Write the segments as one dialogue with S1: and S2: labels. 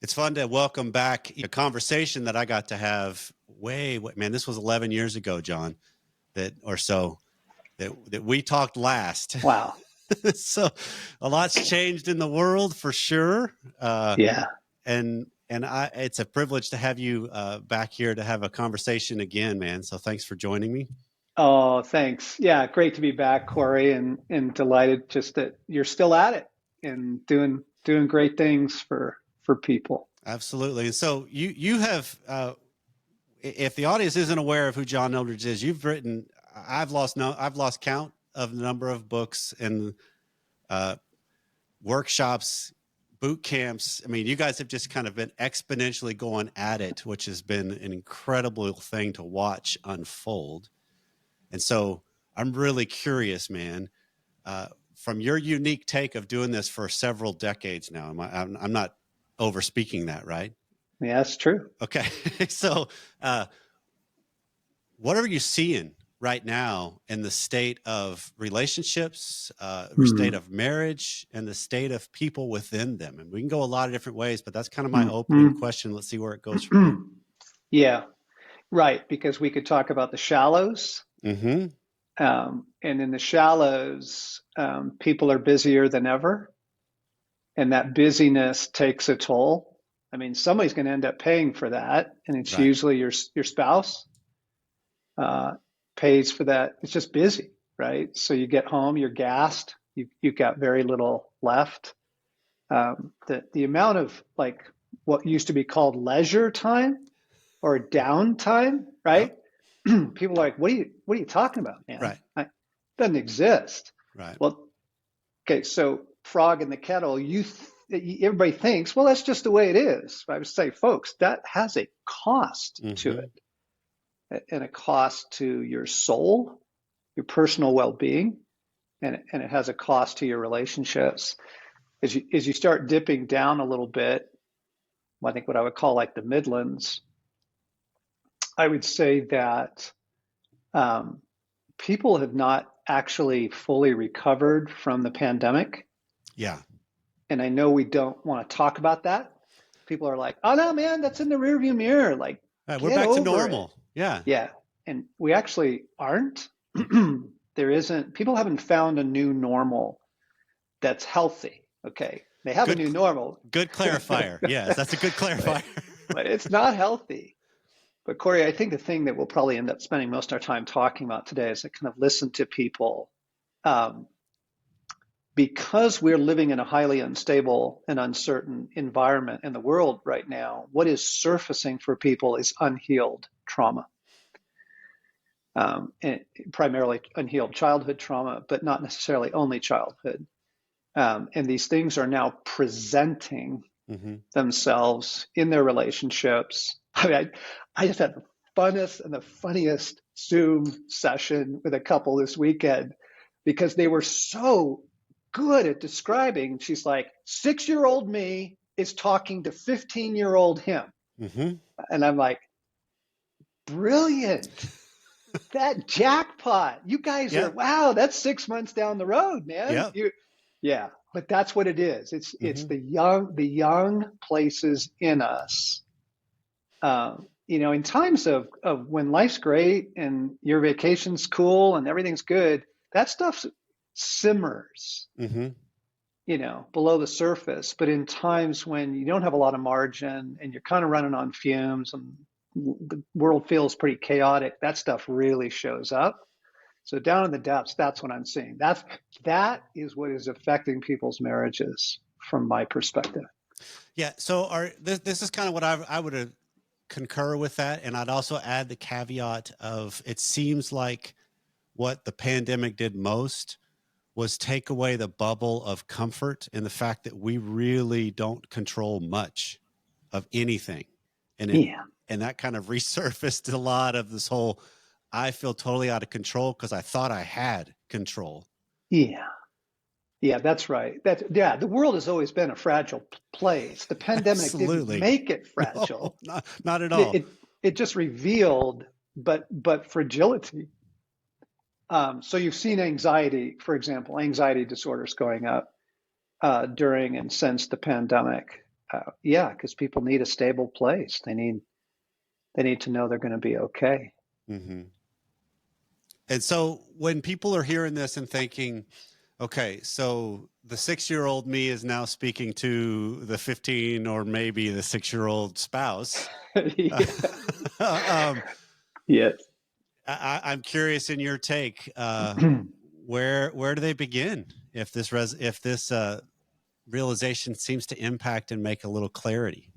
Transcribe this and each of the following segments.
S1: It's fun to welcome back a conversation that I got to have man, this was 11 years ago, John, that we talked last.
S2: Wow.
S1: So a lot's changed in the world for sure.
S2: Yeah.
S1: And it's a privilege to have you back here to have a conversation again, man. So thanks for joining me.
S2: Oh, thanks. Yeah, great to be back, Corey, and delighted just that you're still at it and doing great things for people.
S1: Absolutely. And so you have, if the audience isn't aware of who John Eldredge is, you've written. I've lost count of the number of books and workshops, boot camps. I mean, you guys have just kind of been exponentially going at it, which has been an incredible thing to watch unfold. And so I'm really curious, man, from your unique take of doing this for several decades now. I'm not overspeaking that, right?
S2: Yeah, that's true.
S1: Okay. So what are you seeing right now in the state of relationships, the state of marriage, and the state of people within them? And we can go a lot of different ways, but that's kind of my opening question. Let's see where it goes from there.
S2: Yeah, right. Because we could talk about the shallows.
S1: Mm-hmm.
S2: And in the shallows, people are busier than ever. And that busyness takes a toll. I mean, somebody's going to end up paying for that. And it's usually your spouse pays for that. It's just busy, right? So you get home, you're gassed. You've got very little left. The amount of like what used to be called leisure time or downtime, right? Yep. People are like, what are you talking about, man?
S1: Right.
S2: It doesn't exist.
S1: Right.
S2: Well, okay, so frog in the kettle, everybody thinks, well, that's just the way it is. I would say, folks, that has a cost to it, and a cost to your soul, your personal well-being, and it has a cost to your relationships. As you start dipping down a little bit, I think what I would call like the Midlands, I would say that people have not actually fully recovered from the pandemic.
S1: Yeah.
S2: And I know we don't want to talk about that. People are like, oh no, man, that's in the rearview mirror. Like,
S1: we're back to normal. Yeah.
S2: Yeah. And we actually aren't. People haven't found a new normal that's healthy. Okay. They have a new normal.
S1: Good clarifier. Yes, that's a good clarifier.
S2: But it's not healthy. But Corey, I think the thing that we'll probably end up spending most of our time talking about today is to kind of listen to people. Because we're living in a highly unstable and uncertain environment in the world right now, what is surfacing for people is unhealed trauma. And primarily unhealed childhood trauma, but not necessarily only childhood. And these things are now presenting themselves in their relationships. I mean, I just had the funnest and the funniest Zoom session with a couple this weekend because they were so good at describing. She's like, 6-year-old me is talking to 15-year-old him. And I'm like, brilliant. That jackpot. You guys are, wow, that's 6 months down the road, man. Yeah, but that's what it is. It's the young places in us. In times of when life's great and your vacation's cool and everything's good, that stuff simmers, below the surface. But in times when you don't have a lot of margin and you're kind of running on fumes and the world feels pretty chaotic, that stuff really shows up. So down in the depths, that's what I'm seeing. That is what is affecting people's marriages from my perspective.
S1: Yeah. So this is kind of what I would concur with that. And I'd also add the caveat of, it seems like what the pandemic did most was take away the bubble of comfort and the fact that we really don't control much of anything. And that kind of resurfaced a lot of this whole, I feel totally out of control because I thought I had control.
S2: Yeah, that's right. The world has always been a fragile place. The pandemic didn't make it fragile.
S1: No, not at all.
S2: It just revealed, but fragility. So you've seen anxiety, for example, anxiety disorders going up during and since the pandemic. Yeah, because people need a stable place. They need to know they're going to be okay.
S1: Mm-hmm. And so when people are hearing this and thinking, okay, so the 6-year-old me is now speaking to the 15 or maybe the 6-year-old spouse.
S2: Yeah.
S1: Um,
S2: Yes.
S1: I'm curious in your take, where do they begin if this realization seems to impact and make a little clarity?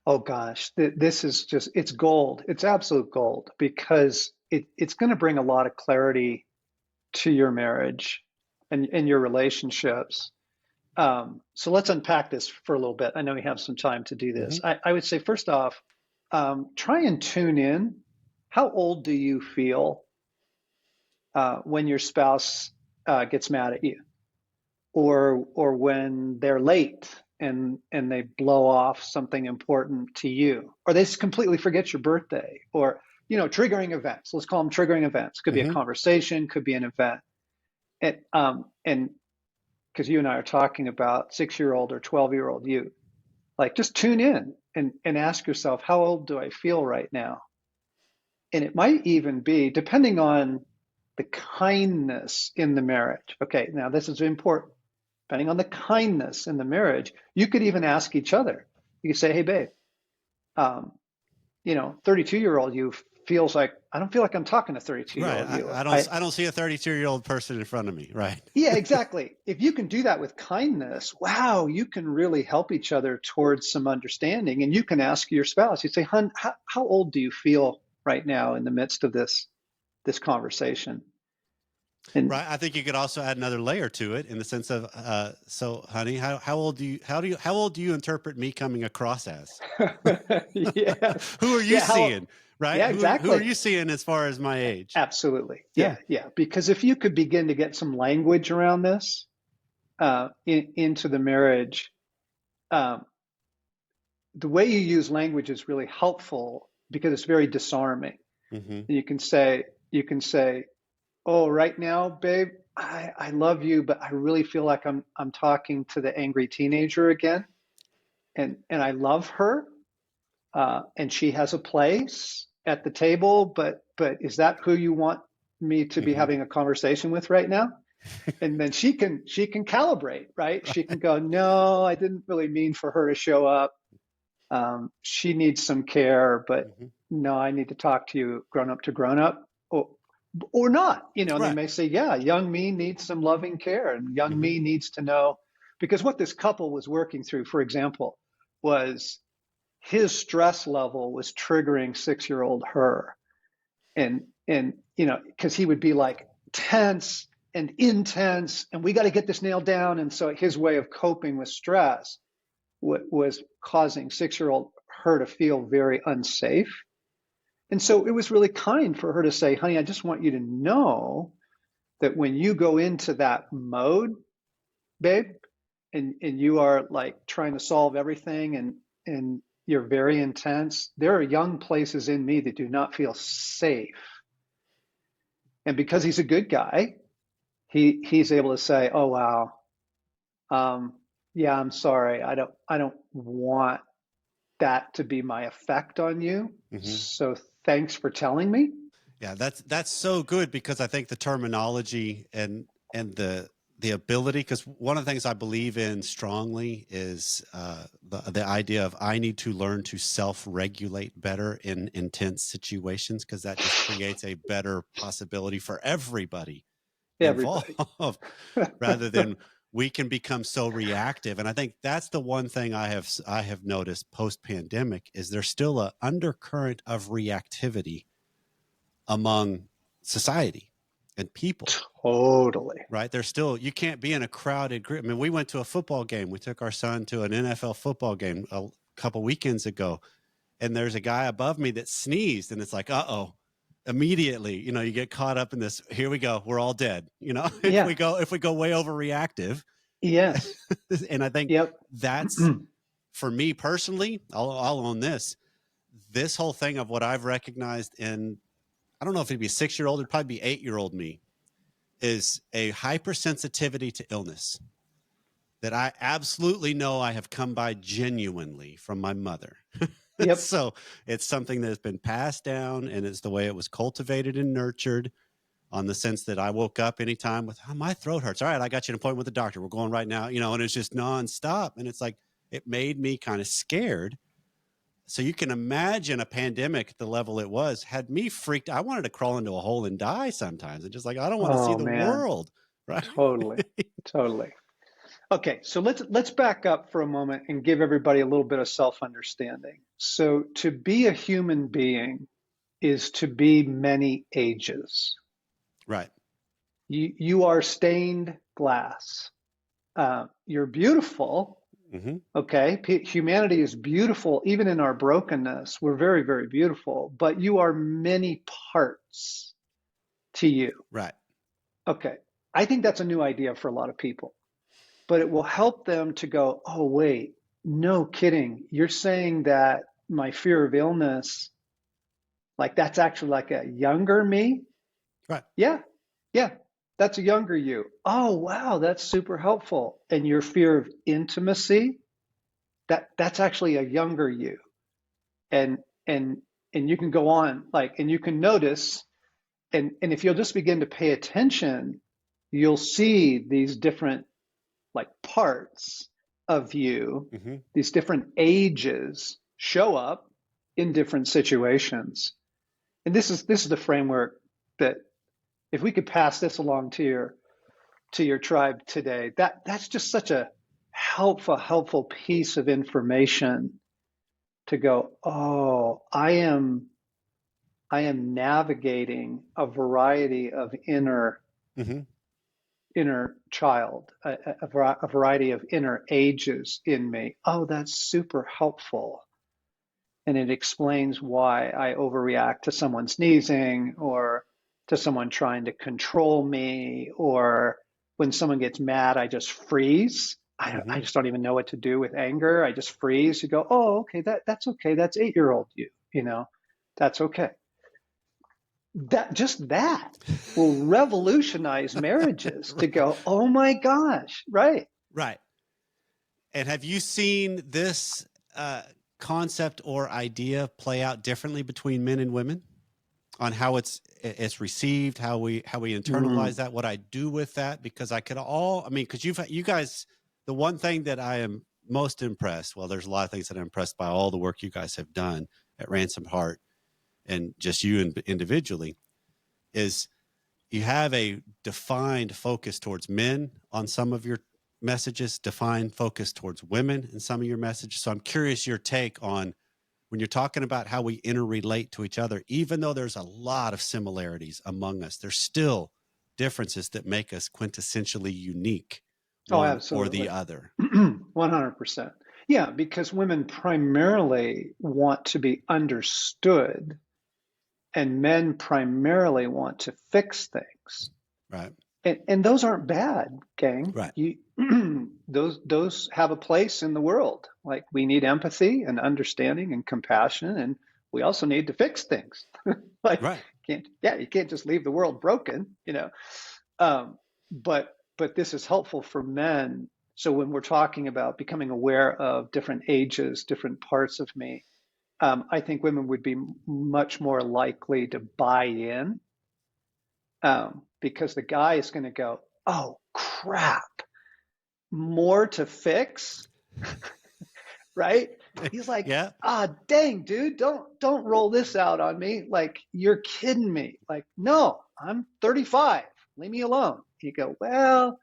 S2: Oh gosh, this is just, it's gold. It's absolute gold because it's going to bring a lot of clarity to your marriage and your relationships. So let's unpack this for a little bit. I know we have some time to do
S1: Mm-hmm.
S2: this. I would say, first off, try and tune in. How old do you feel when your spouse gets mad at you, or when they're late and they blow off something important to you, or they just completely forget your birthday, or triggering events. Let's call them triggering events. Could be a
S1: Mm-hmm.
S2: conversation, could be an event, and because you and I are talking about 6-year-old or 12-year-old you, like just tune in and ask yourself, how old do I feel right now? And it might even be depending on the kindness in the marriage. Okay, now this is important. Depending on the kindness in the marriage, you could even ask each other. You could say, hey, babe, um, 32-year-old you feels like, I don't feel like I'm talking to
S1: Right.
S2: 32-year-old you.
S1: I don't see a 32-year-old person in front of me. Right.
S2: Yeah, exactly. If you can do that with kindness, wow, you can really help each other towards some understanding. And you can ask your spouse, you say, hun, how old do you feel right now in the midst of this conversation? And
S1: Right. I think you could also add another layer to it in the sense of, so honey, how old do you interpret me coming across as?
S2: yes.
S1: Who are you
S2: Yeah,
S1: seeing? Right.
S2: yeah,
S1: Who are
S2: exactly.
S1: you seeing as far as my age?
S2: Absolutely.
S1: Yeah.
S2: Yeah, yeah. Because if you could begin to get some language around this into the marriage, um, the way you use language is really helpful because it's very disarming.
S1: Mm-hmm.
S2: You can say, oh, right now, babe, I love you, but I really feel like I'm talking to the angry teenager again, and I love her, and she has a place at the table, but is that who you want me to be
S1: Mm-hmm.
S2: having a conversation with right now? And then she can calibrate, right? She can go, no, I didn't really mean for her to show up. She needs some care, but
S1: Mm-hmm.
S2: no, I need to talk to you grown up to grown up, or not. And they
S1: Right.
S2: may say, yeah, young me needs some loving care, and young
S1: Mm-hmm.
S2: me needs to know, because what this couple was working through, for example, was his stress level was triggering 6-year-old her, and because he would be like tense and intense, and we got to get this nailed down, and so his way of coping with stress was causing 6-year-old her to feel very unsafe. And so it was really kind for her to say, honey, I just want you to know that when you go into that mode, babe, and you are like trying to solve everything, and you're very intense, there are young places in me that do not feel safe. And because he's a good guy, he's able to say, oh wow, um, yeah, I'm sorry, I don't want that to be my effect on you.
S1: Mm-hmm.
S2: So thanks for telling me.
S1: Yeah, that's so good because I think the terminology and the ability, because one of the things I believe in strongly is the idea of I need to learn to self-regulate better in intense situations because that just creates a better possibility for everybody
S2: Everybody.
S1: involved rather than we can become so reactive. And I think that's the one thing I have noticed post pandemic is there's still a undercurrent of reactivity among society and people,
S2: Totally.
S1: right? There's still, you can't be in a crowded group. I mean, we went to a football game. We took our son to an NFL football game a couple weekends ago, and there's a guy above me that sneezed, and it's like, uh-oh. Immediately, you get caught up in this. Here we go. We're all dead. If
S2: Yeah.
S1: we go way overreactive,
S2: Yes.
S1: and I think
S2: Yep.
S1: that's for me personally. I'll own this. This whole thing of what I've recognized in, I don't know if it'd be 6-year-old, it'd probably be 8-year-old me, is a hypersensitivity to illness. that I absolutely know I have come by genuinely from my mother.
S2: Yep.
S1: So it's something that has been passed down, and it's the way it was cultivated and nurtured, on the sense that I woke up anytime with, oh, my throat hurts. All right, I got you an appointment with the doctor. We're going right now, and it's just nonstop. And it's like, it made me kind of scared. So you can imagine a pandemic at the level it was had me freaked. I wanted to crawl into a hole and die sometimes. And just like, I don't want to see
S2: Oh
S1: the
S2: man,
S1: world. Right.
S2: totally, totally. Okay, so let's back up for a moment and give everybody a little bit of self-understanding. So to be a human being is to be many ages.
S1: Right.
S2: You are stained glass. You're beautiful.
S1: Mm-hmm.
S2: Okay, humanity is beautiful, even in our brokenness. We're very, very beautiful, but you are many parts to you.
S1: Right.
S2: Okay, I think that's a new idea for a lot of people, but it will help them to go, oh, wait, no kidding. You're saying that my fear of illness, like that's actually like a younger me?
S1: Right.
S2: Yeah, yeah, that's a younger you. Oh, wow, that's super helpful. And your fear of intimacy, that's actually a younger you. And and and you can go on like, and you can notice, and if you'll just begin to pay attention, you'll see these different like parts of you,
S1: Mm-hmm.
S2: these different ages show up in different situations. And this is the framework that if we could pass this along to your tribe today, that's just such a helpful piece of information to go, oh, I am navigating a variety of
S1: Mm-hmm.
S2: inner child, a variety of inner ages in me. Oh, that's super helpful. And it explains why I overreact to someone sneezing or to someone trying to control me, or when someone gets mad, I just freeze.
S1: Mm-hmm.
S2: I just don't even know what to do with anger. I just freeze. You go, oh, okay, that's okay. That's 8-year-old you, that's okay. That will revolutionize marriages to go, oh my gosh, right.
S1: Right. And have you seen this concept or idea play out differently between men and women on how it's received, how we internalize
S2: Mm,
S1: that, what I do with that? Because I mean, because you guys, the one thing that I am most impressed, well, there's a lot of things that I'm impressed by all the work you guys have done at Ransomed Heart and just you individually, is you have a defined focus towards men on some of your messages, defined focus towards women in some of your messages. So I'm curious your take on when you're talking about how we interrelate to each other, even though there's a lot of similarities among us, there's still differences that make us quintessentially unique,
S2: oh,
S1: one or the
S2: absolutely.
S1: other.
S2: 100%. Yeah, because women primarily want to be understood and men primarily want to fix things.
S1: Right.
S2: And those aren't bad, gang.
S1: Right.
S2: Those have a place in the world. Like we need empathy and understanding and compassion, and we also need to fix things. Like
S1: Right.
S2: you can't just leave the world broken. Um, but this is helpful for men. So when we're talking about becoming aware of different ages, different parts of me, I think women would be much more likely to buy in, because the guy is going to go, "Oh crap, more to fix," right? He's like,
S1: Yeah.
S2: "Ah, dang, dude, don't roll this out on me. Like you're kidding me. Like, no, I'm 35. Leave me alone." You go, "Well,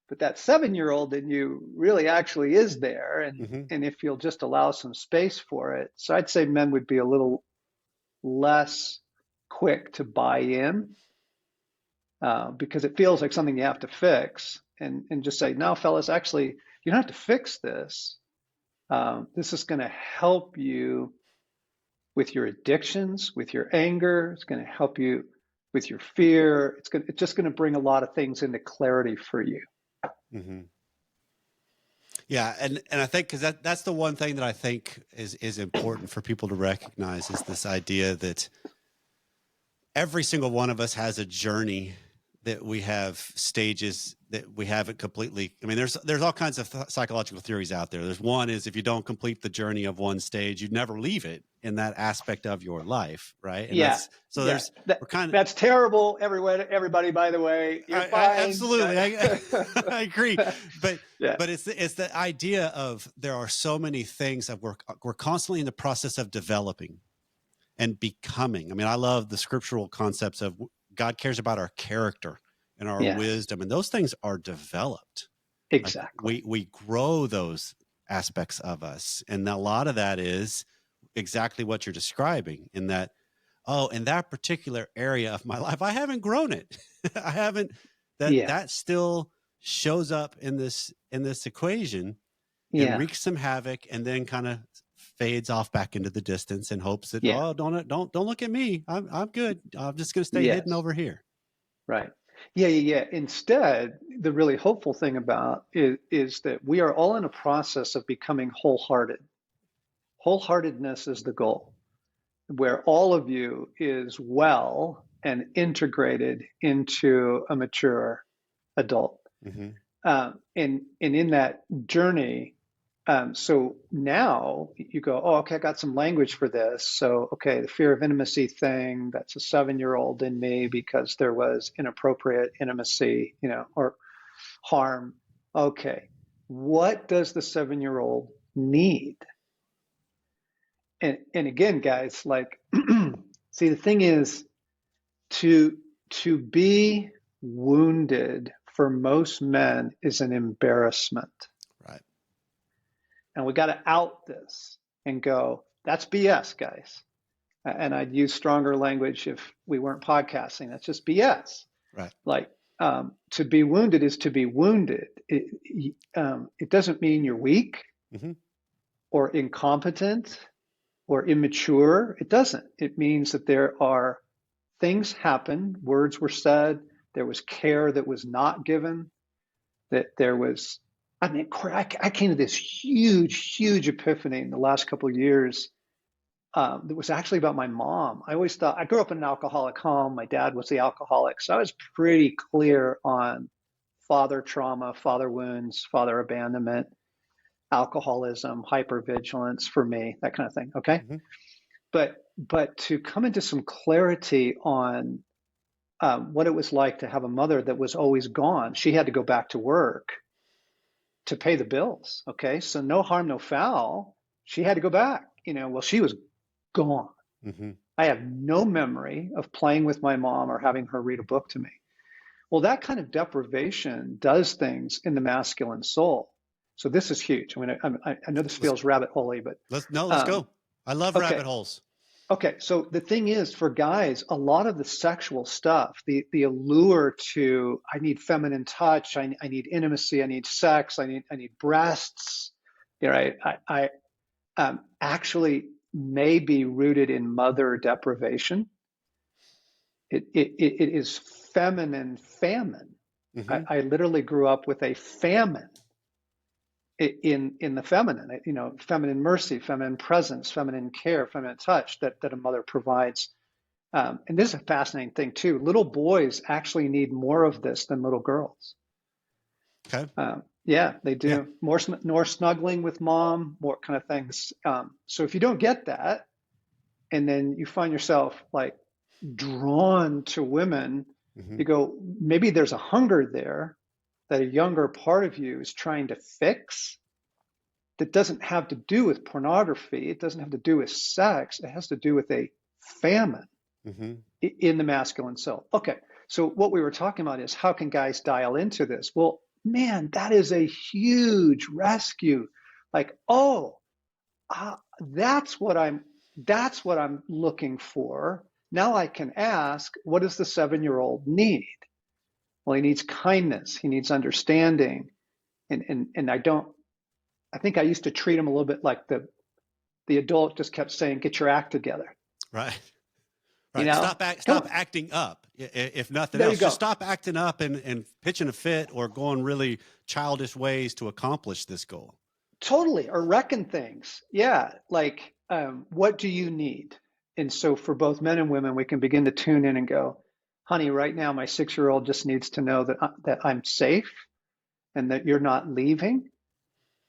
S2: but that 7-year-old in you really actually is there, and
S1: Mm-hmm.
S2: and if you'll just allow some space for it." So I'd say men would be a little less quick to buy in, because it feels like something you have to fix, and just say, no, fellas, actually, you don't have to fix this. This is going to help you with your addictions, with your anger. It's going to help you with your fear. It's just going to bring a lot of things into clarity for you.
S1: Mm-hmm. Yeah, and I think because that's the one thing that I think is important for people to recognize is this idea that every single one of us has a journey that we have stages that we haven't completely. I mean, there's all kinds of psychological theories out there. There's one is if you don't complete the journey of one stage, you never leave it in that aspect of your life, right? And
S2: Yeah.
S1: that's so
S2: Yeah.
S1: there's we're kind of
S2: That's terrible. Everybody, by the way, you're fine.
S1: absolutely I agree, but
S2: Yeah.
S1: it's the idea of there are so many things that we're constantly in the process of developing and becoming. I mean, I love the scriptural concepts of God cares about our character and our
S2: Yeah.
S1: wisdom, and those things are developed. Like
S2: Exactly.
S1: we grow those aspects of us, and a lot of that is exactly what you're describing. In that, oh, in that particular area of my life, I haven't grown it. I haven't.
S2: Yeah.
S1: That still shows up in this equation and
S2: Yeah.
S1: wreaks some havoc, and then kind of fades off back into the distance in hopes that
S2: Yeah.
S1: oh don't look at me, I'm good, I'm just going to stay hidden
S2: Yes.
S1: over here.
S2: Right. Yeah. Yeah. Yeah. Instead, the really hopeful thing about is that we are all in a process of becoming wholehearted. Wholeheartedness is the goal, where all of you is well and integrated into a mature adult.
S1: Mm-hmm.
S2: And in that journey, so now you go, oh, okay, I got some language for this. So, okay, the fear of intimacy thing, that's a 7-year-old in me because there was inappropriate intimacy, or harm. Okay, what does the 7-year-old need? And again, guys, like, see, the thing is to be wounded for most men is an embarrassment.
S1: Right.
S2: And we got to out this and go, that's BS, guys. And I'd use stronger language if we weren't podcasting. That's just BS.
S1: Right.
S2: Like, to be wounded is to be wounded. It doesn't mean you're weak
S1: Mm-hmm.
S2: or incompetent or immature. It doesn't. It means that there are things happen, words were said, there was care that was not given, that there was, I mean, I came to this huge epiphany in the last couple of years that was actually about my mom. I always thought, I grew up in an alcoholic home. My dad was the alcoholic. So I was pretty clear on father trauma, father wounds, father abandonment, alcoholism, hypervigilance for me, that kind of thing. Okay.
S1: Mm-hmm.
S2: But to come into some clarity on what it was like to have a mother that was always gone. She had to go back to work to pay the bills. Okay. So no harm, no foul. She had to go back. Well, she was gone.
S1: Mm-hmm.
S2: I have no memory of playing with my mom or having her read a book to me. Well, that kind of deprivation does things in the masculine soul. So this is huge. I mean, I know this feels rabbit holey, but
S1: let's go. I love
S2: okay.
S1: rabbit holes.
S2: Okay, so the thing is, for guys, a lot of the sexual stuff, the allure to, I need feminine touch, I need intimacy, I need sex, I need breasts, I actually may be rooted in mother deprivation. It is feminine famine.
S1: Mm-hmm.
S2: I literally grew up with a famine in the feminine, feminine mercy, feminine presence, feminine care, feminine touch that a mother provides. And this is a fascinating thing too. Little boys actually need more of this than little girls.
S1: Okay.
S2: Yeah, they do.
S1: Yeah.
S2: More snuggling with mom, more kind of things. So if you don't get that, and then you find yourself like drawn to women,
S1: Mm-hmm.
S2: you go, maybe there's a hunger there that a younger part of you is trying to fix, that doesn't have to do with pornography. It doesn't have to do with sex. It has to do with a famine
S1: Mm-hmm.
S2: in the masculine self. Okay, so what we were talking about is how can guys dial into this? Well, man, that is a huge rescue. Like, oh, that's what I'm looking for. Now I can ask, what does the 7-year-old need? Well, he needs kindness. He needs understanding. And I think I used to treat him a little bit like the adult just kept saying, get your act together.
S1: Right.
S2: Right.
S1: Stop acting up. If nothing
S2: there
S1: else,
S2: you go.
S1: Just stop acting up and pitching a fit or going really childish ways to accomplish this goal.
S2: Totally. Or reckon things. Yeah. Like, what do you need? And so for both men and women, we can begin to tune in and go, honey, right now my 6-year-old just needs to know that I'm safe and that you're not leaving.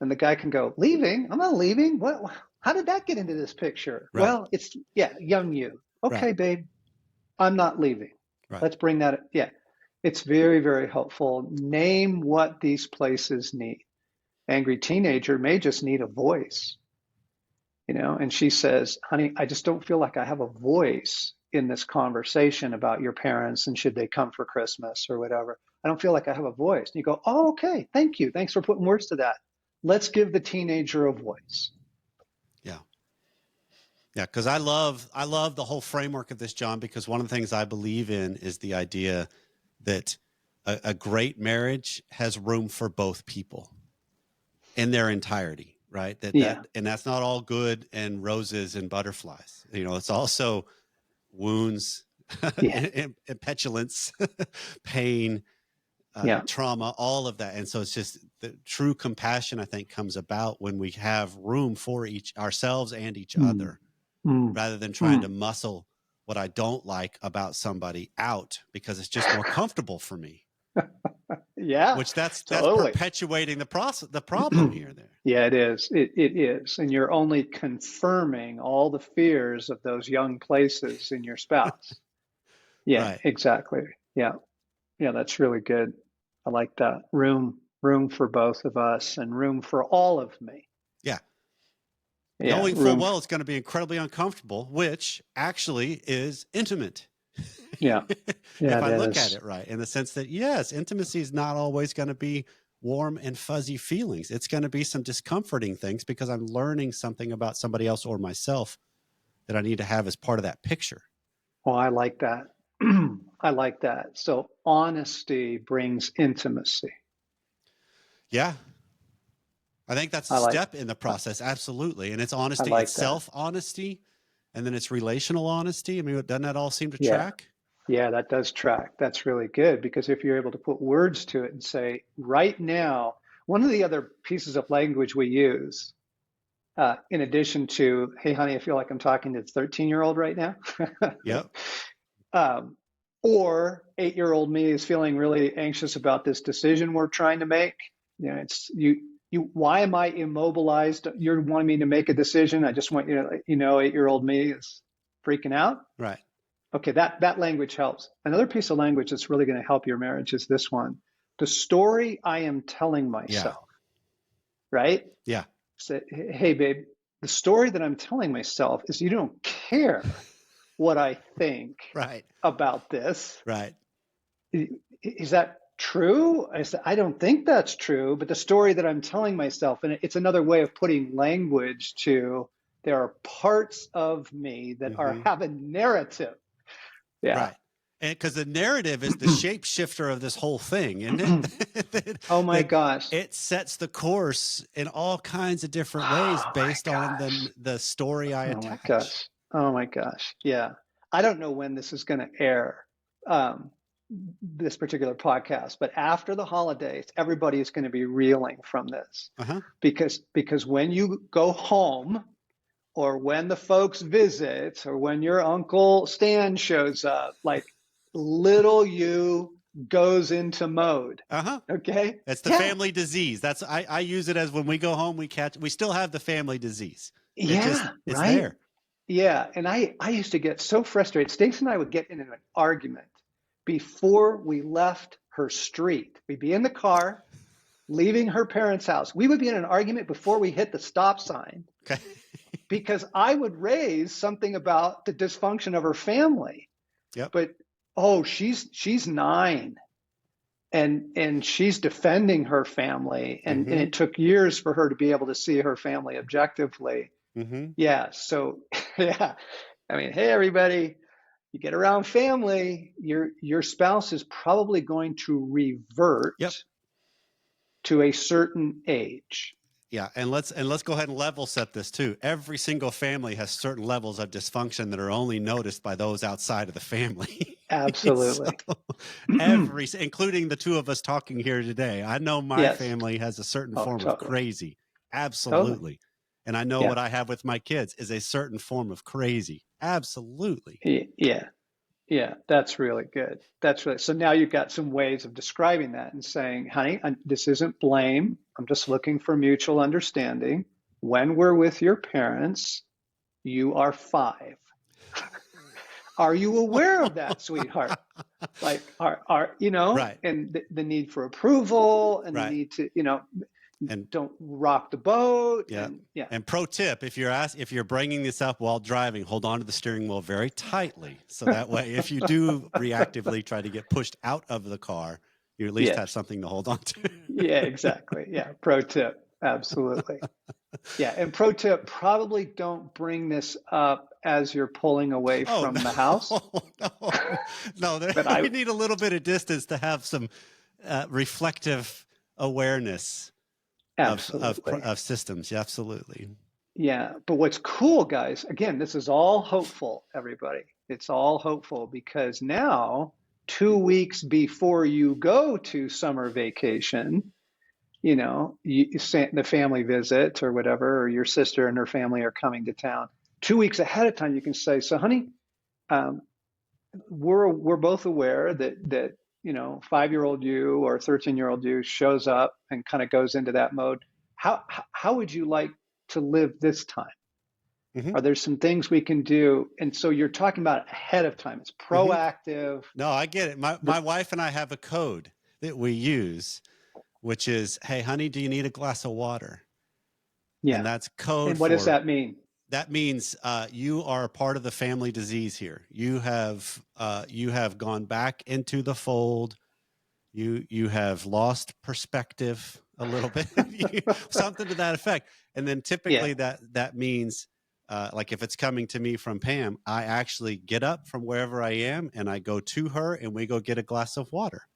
S2: And the guy can go, leaving? I'm not leaving. What? How did that get into this picture?
S1: Right.
S2: Well, it's, yeah, young you.
S1: Right.
S2: Okay, babe, I'm not leaving.
S1: Right.
S2: Let's bring that. Yeah. It's very, very helpful. Name what these places need. Angry teenager may just need a voice, and she says, honey, I just don't feel like I have a voice in this conversation about your parents and should they come for Christmas or whatever. I don't feel like I have a voice. And you go, oh, okay, thank you. Thanks for putting words to that. Let's give the teenager a voice.
S1: Yeah. Yeah, because I love the whole framework of this, John, because one of the things I believe in is the idea that a great marriage has room for both people in their entirety, right?
S2: Yeah.
S1: And that's not all good and roses and butterflies. It's also wounds,
S2: Yeah.
S1: and petulance, pain,
S2: Yeah.
S1: trauma, all of that. And so it's just the true compassion, I think, comes about when we have room for ourselves and each
S2: Mm.
S1: other,
S2: Mm.
S1: rather than trying to muscle what I don't like about somebody out because it's just more comfortable for me.
S2: Yeah,
S1: Which that's
S2: totally.
S1: perpetuating the problem here. There.
S2: Yeah, it is. It is. And you're only confirming all the fears of those young places in your spouse. Yeah,
S1: Right.
S2: exactly. Yeah. Yeah, that's really good. I like that. Room for both of us and room for all of me.
S1: Yeah.
S2: Yeah,
S1: Knowing full well it's going to be incredibly uncomfortable, which actually is intimate.
S2: Yeah. Yeah,
S1: If I
S2: it
S1: look at
S2: is.
S1: it right, in the sense that, yes, intimacy is not always going to be warm and fuzzy feelings. It's going to be some discomforting things because I'm learning something about somebody else or myself that I need to have as part of that picture.
S2: Well, I like that. I like that. So honesty brings intimacy.
S1: Yeah. I think that's a
S2: I like
S1: step in the process. Absolutely. And it's
S2: I
S1: honesty. It's
S2: like that.
S1: self-honesty, and then it's relational honesty. I mean, doesn't that all seem to
S2: Yeah.
S1: track?
S2: Yeah, that does track. That's really good because if you're able to put words to it and say, right now, one of the other pieces of language we use, in addition to, hey, honey, I feel like I'm talking to a 13-year-old right now.
S1: Yep.
S2: um, or 8-year-old me is feeling really anxious about this decision we're trying to make. It's why am I immobilized? You're wanting me to make a decision. I just want you to, 8-year-old me is freaking out.
S1: Right.
S2: Okay, that language helps. Another piece of language that's really going to help your marriage is this one. The story I am telling
S1: Yeah.
S2: myself, right?
S1: Yeah.
S2: Say, hey, babe, the story that I'm telling myself is you don't care what I think
S1: Right.
S2: about this.
S1: Right.
S2: Is that true? I said, I don't think that's true, but the story that I'm telling myself, and it's another way of putting language to there are parts of me that are have a narrative. Yeah.
S1: Right. And because the narrative is the shapeshifter of this whole thing, isn't it?
S2: Oh my gosh.
S1: It sets the course in all kinds of different ways based on the story I
S2: Oh my
S1: attach.
S2: gosh. Oh my gosh. Yeah. I don't know when this is going to air, this particular podcast, but after the holidays, everybody is going to be reeling from this because when you go home or when the folks visit or when your Uncle Stan shows up, like little you goes into mode. Okay.
S1: It's the family disease. That's I use it as when we go home, we still have the family disease.
S2: Yeah.
S1: It's
S2: Right.
S1: there.
S2: Yeah. And I used to get so frustrated. Stace and I would get into an argument before we left her street. We'd be in the car leaving her parents' house. We would be in an argument before we hit the stop sign.
S1: Okay.
S2: Because I would raise something about the dysfunction of her family.
S1: Yep.
S2: But she's 9 and she's defending her family and it took years for her to be able to see her family objectively. Yeah. So yeah. I mean, hey everybody, you get around family, your spouse is probably going to revert to a certain age.
S1: Yeah, and let's go ahead and level set this too. Every single family has certain levels of dysfunction that are only noticed by those outside of the family.
S2: Absolutely.
S1: So including the two of us talking here today. I know my family has a certain form of crazy. Absolutely. Totally. And I know what I have with my kids is a certain form of crazy. Absolutely.
S2: Yeah. Yeah, that's really good. That's really so now you've got some ways of describing that and saying, honey, this isn't blame. I'm just looking for mutual understanding. When we're with your parents, you are 5. Are you aware of that, sweetheart? Like,
S1: Right,
S2: and the need for approval and the
S1: right.
S2: need to,
S1: And
S2: don't rock the boat.
S1: yeah.
S2: And yeah,
S1: And pro tip, if you're bringing this up while driving, hold on to the steering wheel very tightly. So that way, if you do reactively try to get pushed out of the car, you at least have
S2: yes.
S1: something to hold on to.
S2: Yeah, exactly. Yeah, pro tip. Absolutely. Yeah, and pro tip, probably don't bring this up as you're pulling away
S1: Oh,
S2: from the house.
S1: no, no, no.
S2: But I
S1: We need a little bit of distance to have some reflective awareness
S2: absolutely.
S1: of systems. Yeah, absolutely.
S2: Yeah, but what's cool, guys, again, this is all hopeful, everybody. It's all hopeful because now, 2 weeks before you go to summer vacation, the family visit or whatever, or your sister and her family are coming to town. 2 weeks ahead of time, you can say, "So, honey, um, we're both aware that 5-year-old you or 13-year-old you shows up and kind of goes into that mode. How would you like to live this time?
S1: Hmm.
S2: Are there some things we can do?" And so you're talking about ahead of time. It's
S1: Hmm.
S2: proactive.
S1: No, I get it. My wife and I have a code that we use, which is, "Hey, honey, do you need a glass of water?" And
S2: Yeah.
S1: that's code
S2: And what does
S1: for
S2: that mean?
S1: that means you are a part of the family disease here. You have gone back into the fold. You have lost perspective a little bit, something to that effect. And then
S2: Yeah.
S1: typically that means like if it's coming to me from Pam, I actually get up from wherever I am and I go to her and we go get a glass of water.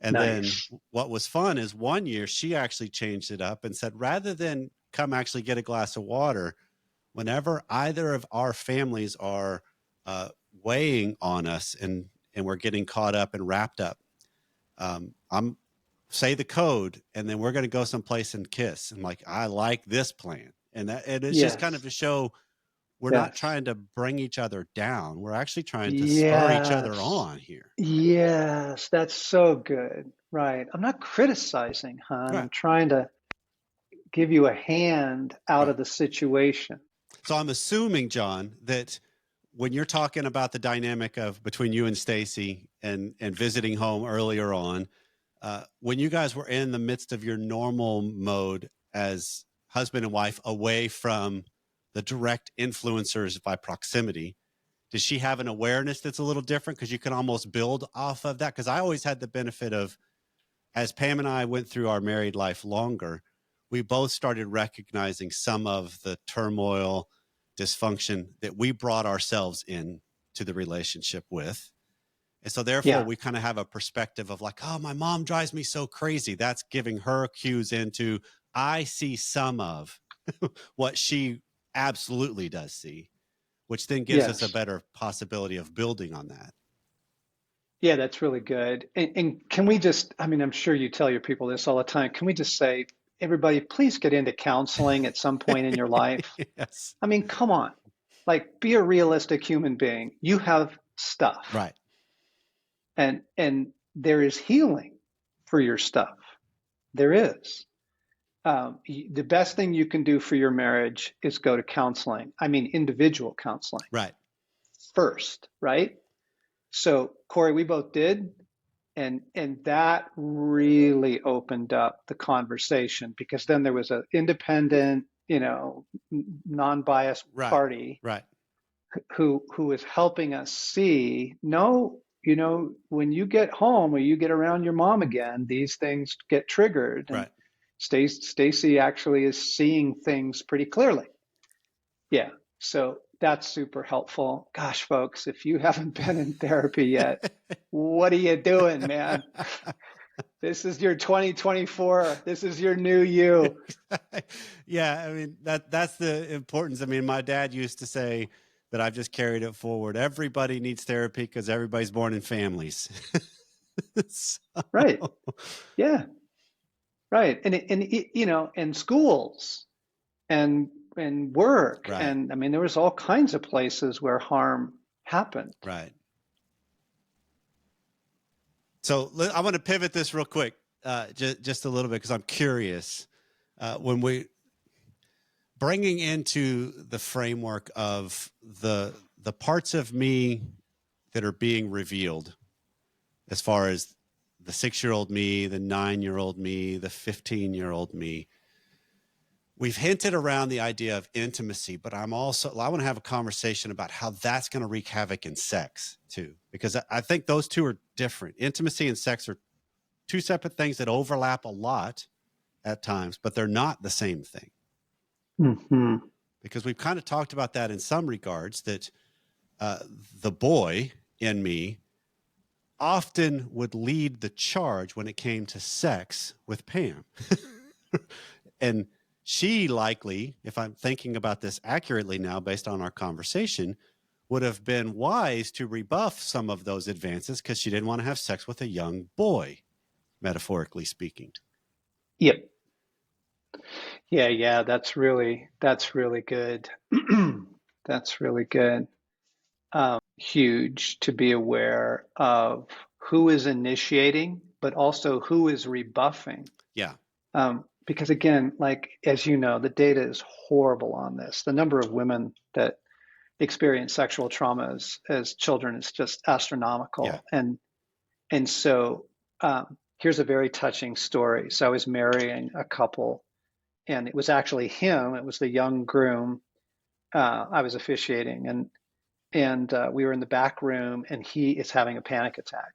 S1: And then
S2: Nice.
S1: what was fun is one year she actually changed it up and said, rather than come actually get a glass of water, whenever either of our families are weighing on us and we're getting caught up and wrapped up, I'm say the code and then we're going to go someplace and kiss. And like, I like this plan. And it's just kind of
S2: Yes.
S1: to show we're not
S2: Yes.
S1: trying to bring each other down. We're actually trying to spur each other
S2: Yes.
S1: on here.
S2: Yes. That's so good. Right. I'm not criticizing, hon.
S1: Right.
S2: I'm trying to give you a hand out
S1: Right.
S2: of the situation.
S1: So I'm assuming, John, that when you're talking about the dynamic of between you and Stacy and visiting home earlier on, when you guys were in the midst of your normal mode as husband and wife, away from the direct influencers by proximity, does she have an awareness that's a little different? Because you can almost build off of that. Because I always had the benefit of, as Pam and I went through our married life longer, we both started recognizing some of the turmoil, dysfunction that we brought ourselves in to the relationship with. And so therefore
S2: Yeah.
S1: we kind of have a perspective of like, oh, my mom drives me so crazy. That's giving her cues into I see some of what she absolutely does see, which then gives us a
S2: Yes.
S1: better possibility of building on that.
S2: Yeah, that's really good. And can we just, I mean, I'm sure you tell your people this all the time. Can we just say, everybody, please get into counseling at some point in your life?
S1: Yes.
S2: I mean, come on. Like, be a realistic human being. You have stuff,
S1: Right.
S2: and there is healing for your stuff. There is. The best thing you can do for your marriage is go to counseling. I mean, individual counseling
S1: Right.
S2: first, right? So, Corey, we both did, and that really opened up the conversation because then there was an independent, non-biased
S1: Right.
S2: party
S1: Right.
S2: who was helping us see, no, when you get home or you get around your mom again, these things get triggered. And
S1: Right.
S2: Stacy actually is seeing things pretty clearly. Yeah. So that's super helpful. Gosh, folks, if you haven't been in therapy yet, what are you doing, man? This is your 2024. This is your new you.
S1: Yeah, I mean that's the importance. I mean, my dad used to say that I've just carried it forward. Everybody needs therapy because everybody's born in families. So,
S2: Right. Yeah. Right. And schools and work.
S1: right,
S2: And I mean, there was all kinds of places where harm happened.
S1: right. So I want to pivot this real quick, just a little bit, because I'm curious. When we bringing into the framework of the parts of me that are being revealed, as far as the 6-year-old me, the 9-year-old me, the 15-year-old me, we've hinted around the idea of intimacy, but I want to have a conversation about how that's going to wreak havoc in sex too, because I think those two are different. Intimacy and sex are two separate things that overlap a lot at times, but they're not the same thing.
S2: Mm-hmm.
S1: Because we've kind of talked about that in some regards, that the boy in me often would lead the charge when it came to sex with Pam. And she likely, if I'm thinking about this accurately now based on our conversation, would have been wise to rebuff some of those advances because she didn't want to have sex with a young boy, metaphorically speaking.
S2: Yep. Yeah, that's really good. That's really good. Huge to be aware of who is initiating, but also who is rebuffing.
S1: Yeah.
S2: Because again, like, as you know, the data is horrible on this. The number of women that experience sexual trauma as children is just astronomical.
S1: Yeah.
S2: And so here's a very touching story. So I was marrying a couple, and it was actually him. It was the young groom. I was officiating, and we were in the back room, and he is having a panic attack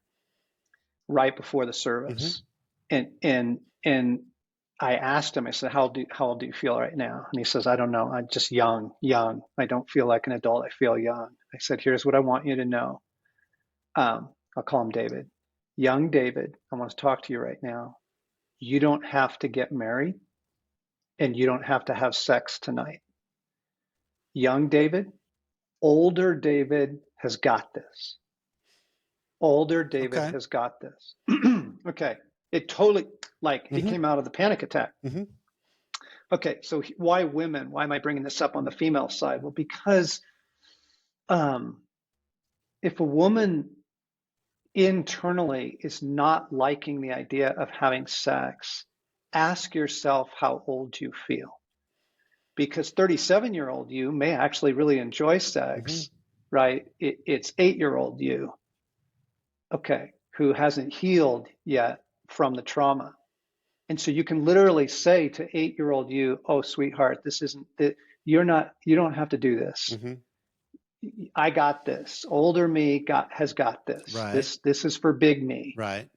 S2: right before the service. And I asked him, I said, how old do you feel right now? And he says, I don't know. I'm just young. I don't feel like an adult. I feel young. I said, here's what I want you to know. I'll call him David. Young David, I want to talk to you right now. You don't have to get married, and you don't have to have sex tonight. Young David, older David has got this. Older David has got this. Okay. It totally, like, he came out of the panic attack. Okay. So why women? Why am I bringing this up on the female side? Well, because if a woman internally is not liking the idea of having sex, ask yourself how old you feel. Because 37-year-old you may actually really enjoy sex, right? It's 8-year-old you, okay, who hasn't healed yet from the trauma. And so you can literally say to 8-year-old you, oh, sweetheart, this isn't, you don't have to do this. I got this. Older me has got this.
S1: Right.
S2: This is for big me.
S1: Right.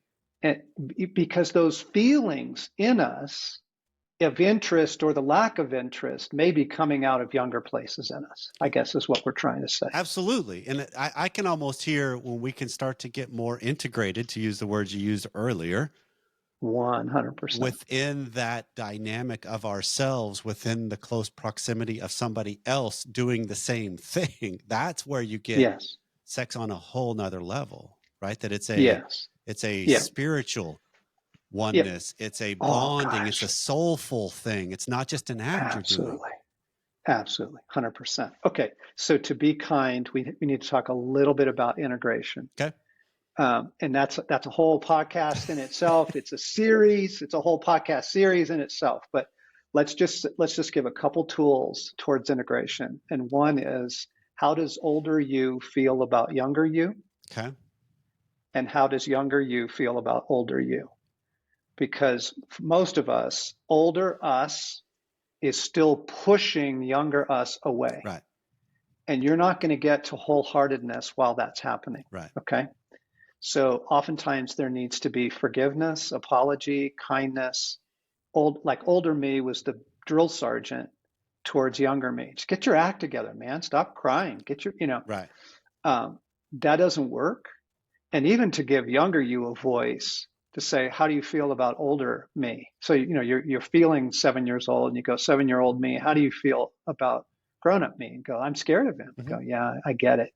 S2: And because those feelings in us of interest or the lack of interest may be coming out of younger places in us, I guess is what we're trying to say.
S1: Absolutely. And I can almost hear when we can start to get more integrated, to use the words you used earlier,
S2: 100%.
S1: within that dynamic of ourselves, within the close proximity of somebody else doing the same thing. That's where you get sex on a whole nother level, right? That it's a spiritual oneness. It's a bonding. It's a soulful thing. It's not just an act you're doing.
S2: Absolutely. 100%. Okay. So to be kind, we need to talk a little bit about integration.
S1: Okay.
S2: And that's a whole podcast in itself. It's a series. It's a whole podcast series in itself. But let's just give a couple tools towards integration. And one is, how does older you feel about younger you?
S1: Okay.
S2: And how does younger you feel about older you? Because for most of us, older us is still pushing younger us away.
S1: Right.
S2: And you're not going to get to wholeheartedness while that's happening.
S1: Right.
S2: Okay. So oftentimes there needs to be forgiveness, apology, kindness. Older me was the drill sergeant towards younger me. Just get your act together, man. Stop crying. Get your,
S1: right.
S2: That doesn't work. And even to give younger you a voice to say, how do you feel about older me? So, you're feeling 7 years old and you go, 7-year-old me, how do you feel about grown-up me? And go, I'm scared of him. Go, yeah, I get it.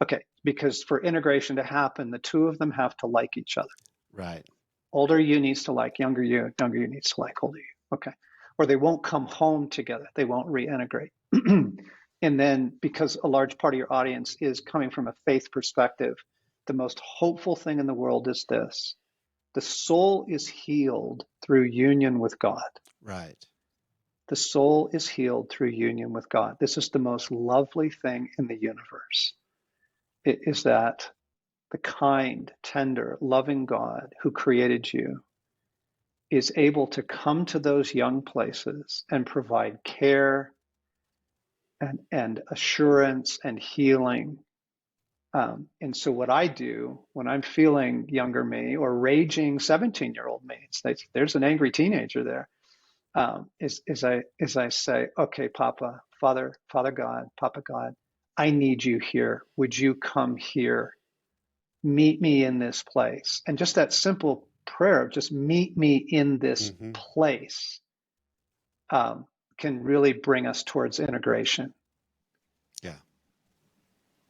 S2: Okay. Because for integration to happen, the two of them have to like each other.
S1: Right.
S2: Older you needs to like younger you needs to like older you. Okay. Or they won't come home together. They won't reintegrate. And then because a large part of your audience is coming from a faith perspective, the most hopeful thing in the world is this: the soul is healed through union with God.
S1: Right.
S2: The soul is healed through union with God. This is the most lovely thing in the universe. It is that the kind, tender, loving God who created you is able to come to those young places and provide care and assurance and healing. And so what I do when I'm feeling younger me or raging 17-year-old me, there's an angry teenager there, is I say, okay, Papa, Father God, Papa God, I need you here. Would you come here? Meet me in this place. And just that simple prayer of just meet me in this place can really bring us towards integration.
S1: Yeah.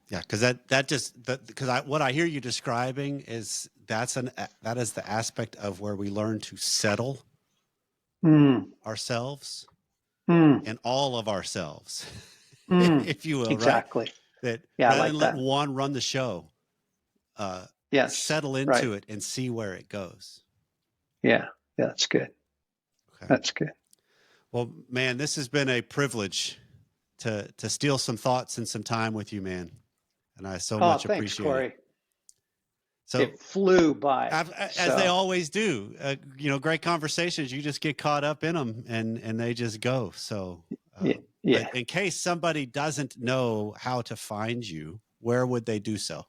S1: Yeah, because what I hear you describing is that is the aspect of where we learn to settle ourselves
S2: Mm.
S1: and all of ourselves,
S2: Mm.
S1: if you will, right?
S2: Exactly.
S1: That
S2: Yeah, I
S1: rather
S2: like
S1: than
S2: that.
S1: letting one run the show,
S2: Yes.
S1: settle
S2: Right.
S1: into it and see where it goes.
S2: Yeah. Yeah, that's good.
S1: Okay.
S2: That's good.
S1: Well, man, this has been a privilege to steal some thoughts and some time with you, man, and I so
S2: Oh,
S1: much
S2: thanks,
S1: appreciate it.
S2: Corey.
S1: So,
S2: It flew by.
S1: as they always do, great conversations. You just get caught up in them, and they just go. So,
S2: Yeah.
S1: but in case somebody doesn't know how to find you, where would they do so?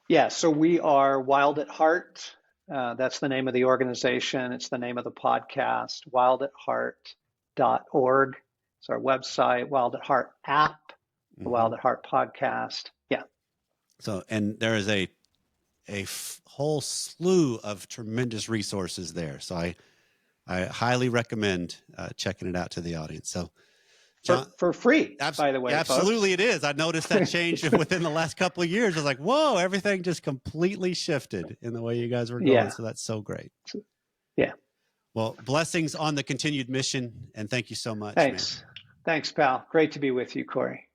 S2: Yeah. So we are Wild at Heart. That's the name of the organization. It's the name of the podcast, wildatheart.org. It's our website, Wild at Heart app, the Wild at Heart podcast. Yeah.
S1: So, and there is a whole slew of tremendous resources there. So I highly recommend checking it out to the audience. So, John,
S2: For free, by the way,
S1: absolutely
S2: folks.
S1: it is. I noticed that change within the last couple of years. I was like, whoa, everything just completely shifted in the way you guys were going.
S2: Yeah.
S1: So that's so great.
S2: Yeah.
S1: Well, blessings on the continued mission. And thank you so much, man.
S2: Thanks. Thanks, pal. Great to be with you, Corey.